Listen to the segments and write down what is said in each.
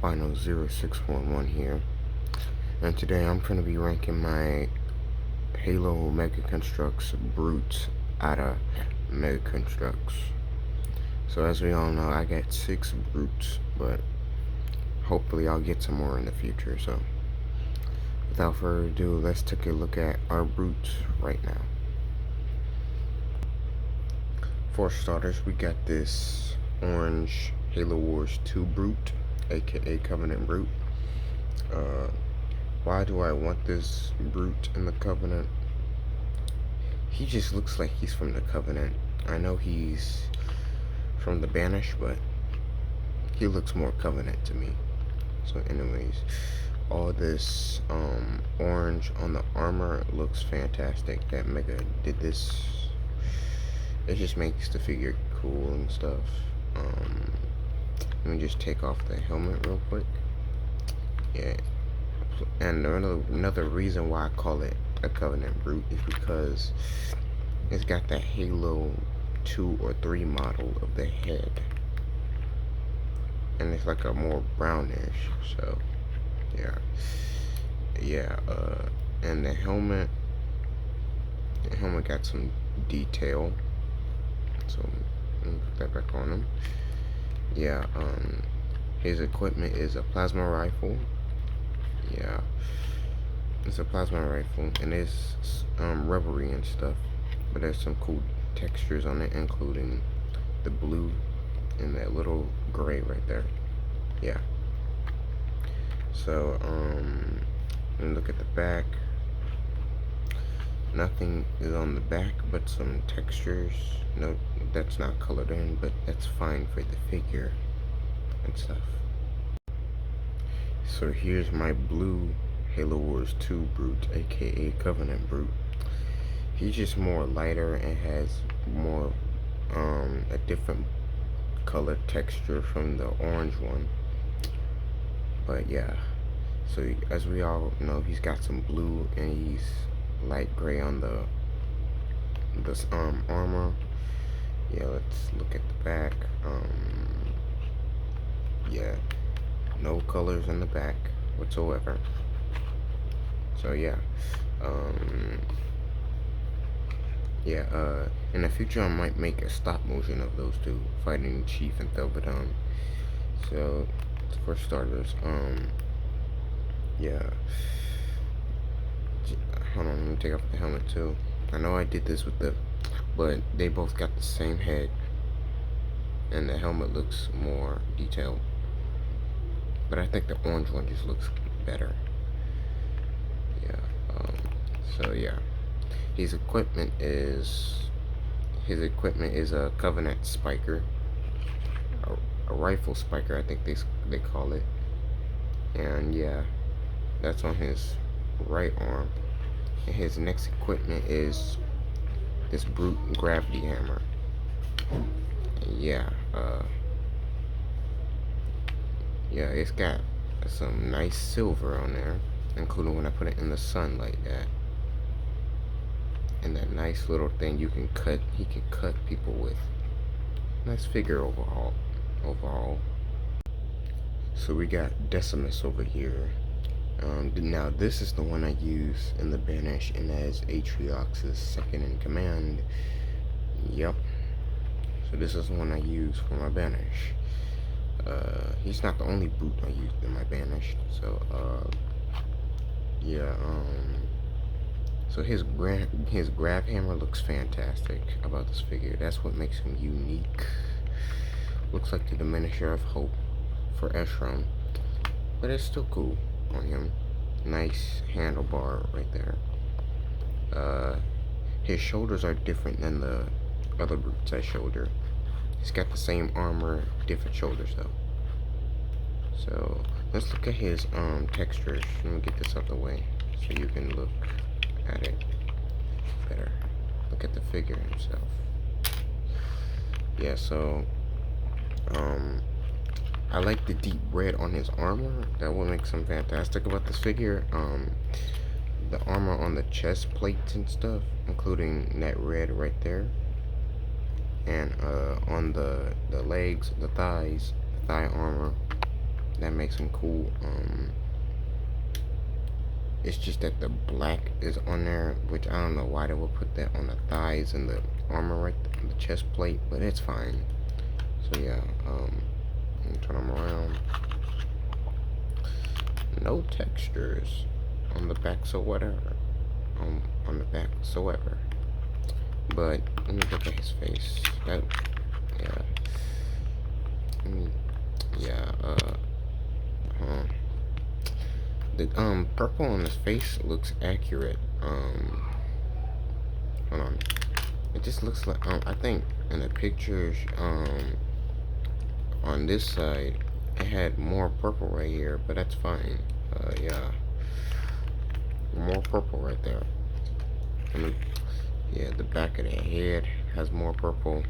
Spino 0611 here, and today I'm going to be ranking my Halo Mega Construx brutes out of Mega Construx. So as we all know, I got 6 brutes, but hopefully I'll get some more in the future. So without further ado, let's take a look at our brutes right now. For starters, we got this orange Halo Wars 2 brute, aka Covenant brute. Why do I want this brute in the Covenant? He just looks like he's from the Covenant. I know he's from the Banish, but he looks more Covenant to me. So anyways, all this orange on the armor looks fantastic. That Mega did this. It just makes the figure cool and stuff. Let me just take off the helmet real quick. Yeah. And another reason why I call it a Covenant brute is because it's got the Halo 2 or 3 model of the head, and it's like a more brownish. So yeah. And the helmet got some detail. So let me put that back on him. Yeah. His equipment is a plasma rifle. Yeah, it's a plasma rifle, and it's rubbery and stuff, but there's some cool textures on it, including the blue and that little gray right there. Yeah. So and look at the back. Nothing is on the back but some textures. No, that's not colored in, but that's fine for the figure and stuff. So here's my blue Halo Wars 2 brute, aka Covenant brute. He's just more lighter and has more a different color texture from the orange one. But yeah, so as we all know, he's got some blue and he's light gray on the armor. Yeah, let's look at the back. Yeah, no colors in the back whatsoever. So yeah, in the future I might make a stop motion of those two fighting Chief and Thelbadon. So for starters, yeah. Hold on, let me take off the helmet too. I know I did this with but they both got the same head, and the helmet looks more detailed. But I think the orange one just looks better. Yeah. So yeah, his equipment is a Covenant spiker, a rifle spiker, I think they call it. And yeah, that's on his right arm. And his next equipment is this brute gravity hammer. Yeah. Yeah, it's got some nice silver on there, including when I put it in the sun like that. And that nice little thing he can cut people with. Nice figure overall. So we got Decimus over here. Now this is the one I use in the Banish, and as Atriox's second in command. Yep. So this is the one I use for my Banish. He's not the only brute I used in my Banish. So yeah. So his grab hammer looks fantastic about this figure. That's what makes him unique. Looks like the Diminisher of Hope for Eshram, but it's still cool on him. Nice handlebar right there. His shoulders are different than the other brutes I showed her. He's got the same armor, different shoulders though. So let's look at his textures. Let me get this out the way so you can look at it better. Look at the figure himself. Yeah, so I like the deep red on his armor. That will make some fantastic about this figure. The armor on the chest plates and stuff, including that red right there, and on the legs, the thighs, thigh armor, that makes him cool. It's just that the black is on there, which I don't know why they would put that on the thighs and the armor right there, the chest plate, but it's fine. So yeah, let me turn them around. No textures on the back, so whatever. On the back, so whatever. But let me look at his face. That, yeah. Yeah. The purple on his face looks accurate. Hold on. It just looks like I think in the pictures on this side it had more purple right here, but that's fine. Yeah. More purple right there. I mean, yeah, the back of the head has more purple.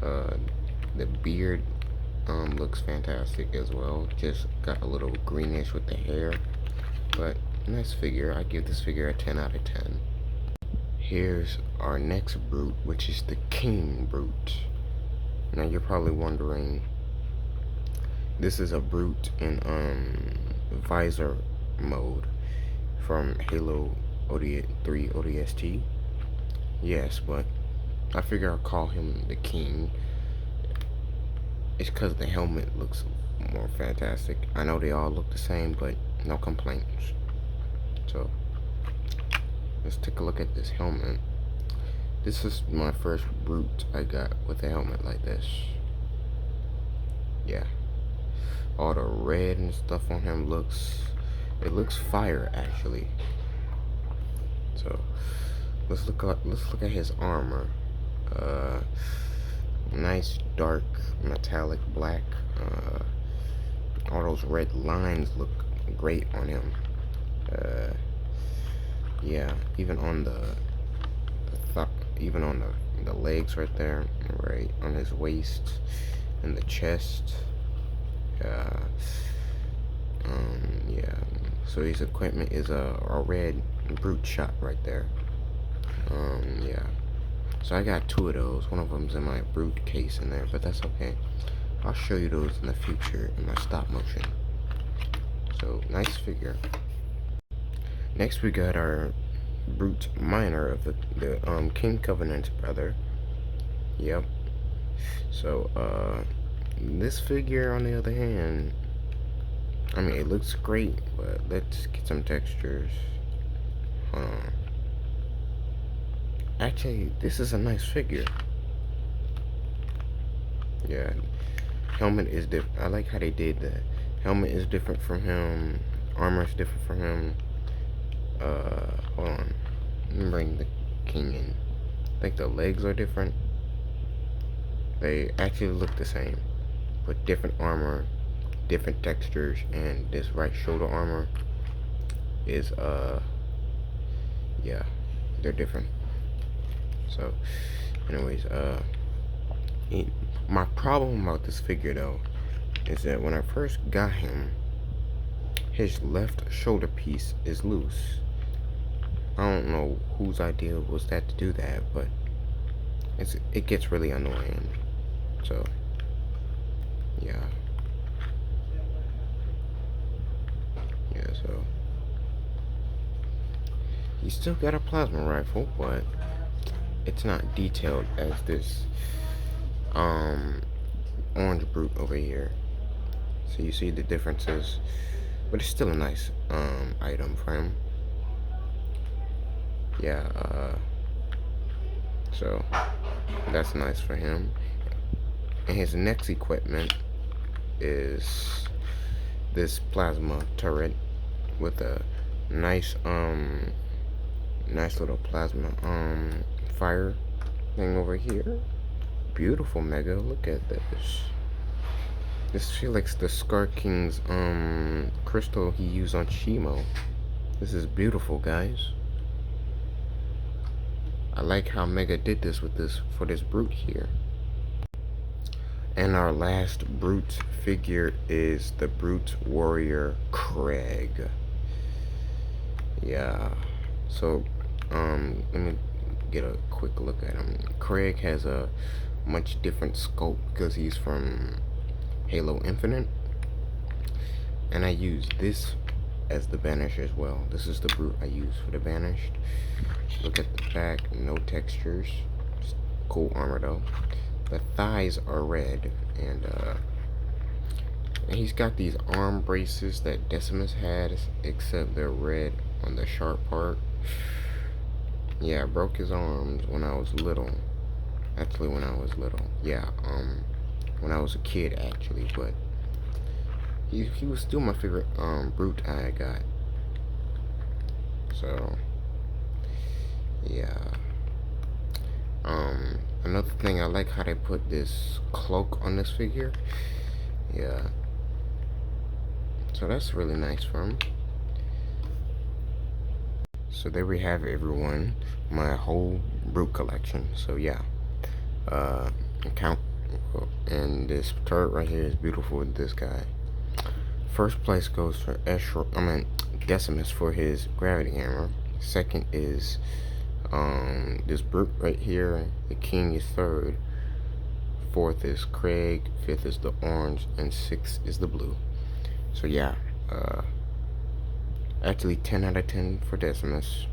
The beard looks fantastic as well. Just got a little greenish with the hair, but nice figure. I give this figure a 10 out of 10. Here's our next brute, which is the King Brute. Now you're probably wondering, this is a brute in visor mode from Halo 3 ODST. Yes, but I figure I'll call him the King. It's because the helmet looks more fantastic. I know they all look the same, but no complaints. So let's take a look at this helmet. This is my first brute I got with a helmet like this. Yeah, all the red and stuff on him looks fire actually. So let's look at his armor. Nice dark metallic black. All those red lines look great on him. Yeah, even on the legs right there, right on his waist and the chest. Yeah. So his equipment is a red brute shot right there. Yeah. So I got 2 of those. One of them's in my brute case in there, but that's okay. I'll show you those in the future in my stop motion. So nice figure. Next we got our brute minor of the King Covenant brother. Yep. So this figure on the other hand, I mean it looks great, but let's get some textures. Hold on. Actually, this is a nice figure. Yeah, helmet is different. I like how they did that. Helmet is different from him. Armor is different from him. Hold on. Let me bring the King in. I think the legs are different. They actually look the same, but different armor, different textures, and this right shoulder armor is yeah, they're different. So anyways, my problem about this figure though is that when I first got him, his left shoulder piece is loose. I don't know whose idea was that to do that, but it gets really annoying. So yeah, so he's still got a plasma rifle, but it's not detailed as this orange brute over here. So you see the differences, but it's still a nice item for him. Yeah, so that's nice for him. And his next equipment is this plasma turret with a nice little plasma fire thing over here. Beautiful mega, look at this. This feels like the Scar King's crystal he used on Shimo. This is beautiful, guys. I like how Mega did this with this for this brute here. And our last brute figure is the brute warrior Craig. Yeah. So let me get a quick look at him. Craig has a much different scope because he's from Halo Infinite. And I use this as the Banished as well. This is the brute I use for the Banished. Look at the back, no textures. Cool armor though. The thighs are red, and he's got these arm braces that Decimus had, except they're red on the sharp part. Yeah, I broke his arms when I was little. Actually, when I was little. Yeah, when I was a kid, actually, but he was still my favorite brute I got. So yeah. Another thing, I like how they put this cloak on this figure. Yeah. So that's really nice for him. So there we have it, everyone. My whole brute collection. So yeah. Count, and this turret right here is beautiful with this guy. First place goes for Decimus for his gravity hammer. Second is this brute right here. The king is third. Fourth is Craig. Fifth is the orange, and sixth is the blue. So yeah, actually 10 out of 10 for Decimus.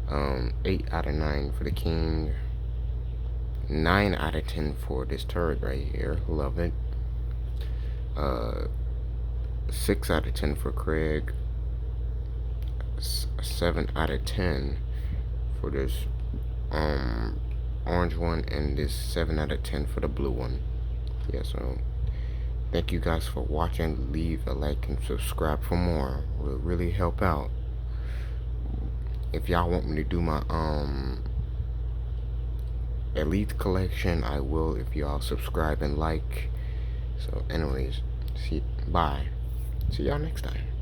8 out of 9 for the king. 9 out of 10 for this turret right here. Love it. 6 out of 10 for Craig. 7 out of 10 for this orange one, and this 7 out of 10 for the blue one. Yeah, so thank you guys for watching. Leave a like and subscribe for more. It will really help out. If y'all want me to do my elite collection, I will, if y'all subscribe and like. So anyways, bye. See y'all next time.